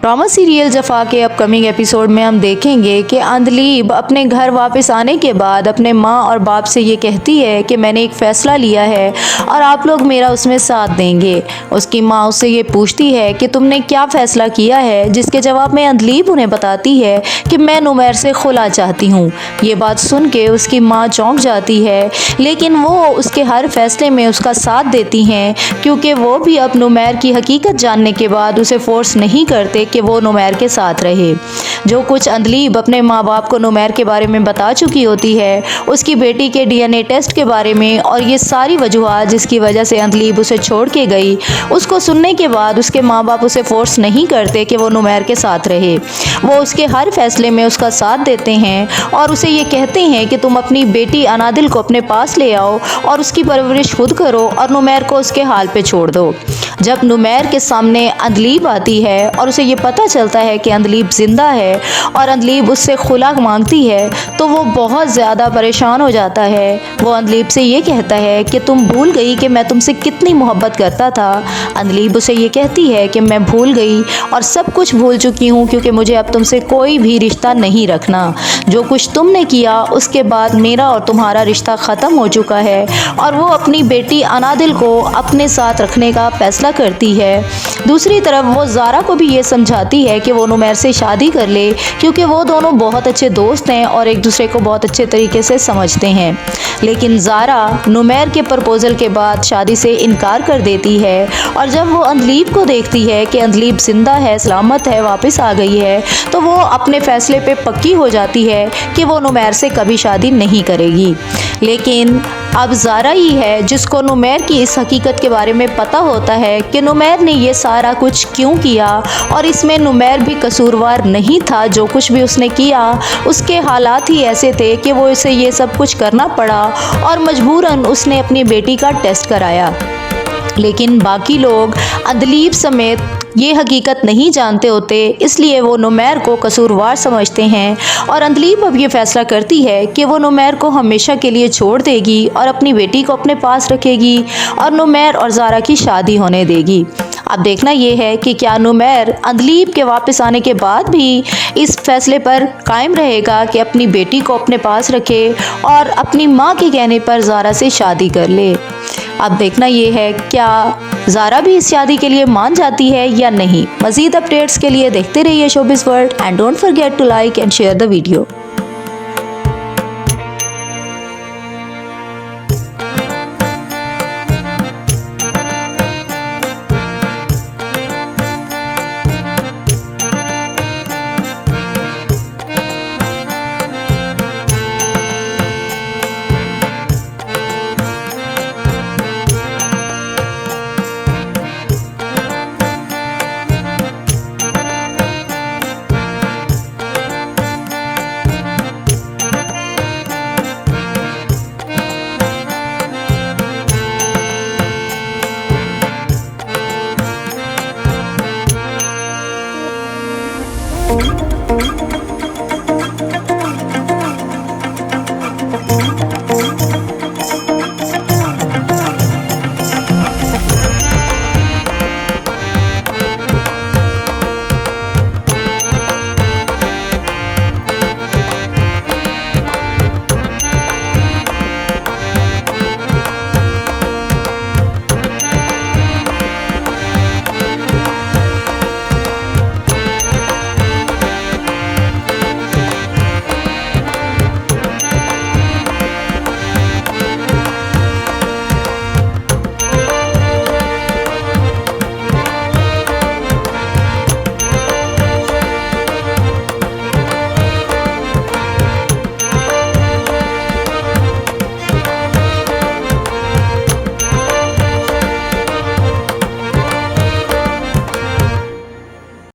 Drama serial जफ़ा के upcoming episode में हम देखेंगे कि अंधलीब अपने घर वापस आने के बाद अपने माँ और बाप से ये कहती है कि मैंने एक फ़ैसला लिया है और आप लोग मेरा उसमें साथ देंगे। उसकी माँ उससे ये पूछती है कि तुमने क्या फ़ैसला किया है, जिसके जवाब में अंधलीब उन्हें बताती है कि मैं नुमैर से खुला चाहती हूँ। ये बात सुन के उसकी माँ चौंक जाती है, लेकिन वो उसके हर फैसले में उसका साथ देती हैं, क्योंकि वो भी अब नुमैर की हकीकत जानने के बाद उसे फोर्स नहीं करते कि वो नुमैर के साथ रहे। जो कुछ अंधलीब अपने माँ बाप को नुमैर के बारे में बता चुकी होती है, उसकी बेटी के डीएनए टेस्ट के बारे में और ये सारी वजूहात जिसकी वजह से अंधलीब उसे छोड़ के गई, उसको सुनने के बाद उसके माँ बाप उसे फोर्स नहीं करते कि वो नुमैर के साथ रहे। वो उसके हर फैसले में उसका साथ देते हैं और उसे ये कहते हैं कि तुम अपनी बेटी अनादिल को अपने पास ले आओ और उसकी परवरिश खुद करो और नुमैर को उसके हाल पे छोड़ दो। जब नुमैर के सामने अंधलीब आती है और उसे ये पता चलता है कि अंधलीब जिंदा है और अंधलीब उससे खुला मांगती है, तो वो बहुत ज़्यादा परेशान हो जाता है। वो अंधलीब से ये कहता है कि तुम भूल गई कि मैं तुमसे कितनी मोहब्बत करता था। अंधलीब उसे ये कहती है कि मैं भूल गई और सब कुछ भूल चुकी हूँ, क्योंकि मुझे अब तुमसे कोई भी रिश्ता नहीं रखना। जो कुछ तुमने किया उसके बाद मेरा और तुम्हारा रिश्ता ख़त्म हो चुका है। और वो अपनी बेटी अनादिल को अपने साथ रखने का फैसला करती है। दूसरी तरफ वो ज़ारा को भी ये समझाती है कि वो नुमैर से शादी कर ले, क्योंकि वो दोनों बहुत अच्छे दोस्त हैं और एक दूसरे को बहुत अच्छे तरीके से समझते हैं। लेकिन ज़ारा नुमैर के प्रपोज़ल के बाद शादी से इनकार कर देती है और जब वो अंधलीब को देखती है कि अंधलीब जिंदा है, सलामत है, वापस आ गई है, तो वो अपने फ़ैसले पे पक्की हो जाती है कि वो नुमैर से कभी शादी नहीं करेगी। लेकिन अब ज़ारा ही है जिसको नुमैर की इस हकीकत के बारे में पता होता है कि नुमैर ने ये सारा कुछ क्यों किया और इसमें नुमैर भी कसूरवार नहीं था। जो कुछ भी उसने किया उसके हालात ही ऐसे थे कि वो इसे ये सब कुछ करना पड़ा और मजबूरन उसने अपनी बेटी का टेस्ट कराया। लेकिन बाकी लोग अंधलीब समेत ये हकीकत नहीं जानते होते, इसलिए वो नुमैर को कसूरवार समझते हैं और अंधलीब अब ये फैसला करती है कि वो नुमैर को हमेशा के लिए छोड़ देगी और अपनी बेटी को अपने पास रखेगी और नुमैर और ज़ारा की शादी होने देगी। अब देखना ये है कि क्या नुमैर अंधलीब के वापस आने के बाद भी इस फैसले पर कायम रहेगा कि अपनी बेटी को अपने पास रखे और अपनी माँ के कहने पर ज़ारा से शादी कर ले। अब देखना ये है क्या ज़ारा भी इस शादी के लिए मान जाती है या नहीं। मज़ीद अपडेट्स के लिए देखते रहिए showbiz world and don't forget to like and share the video. Thank you.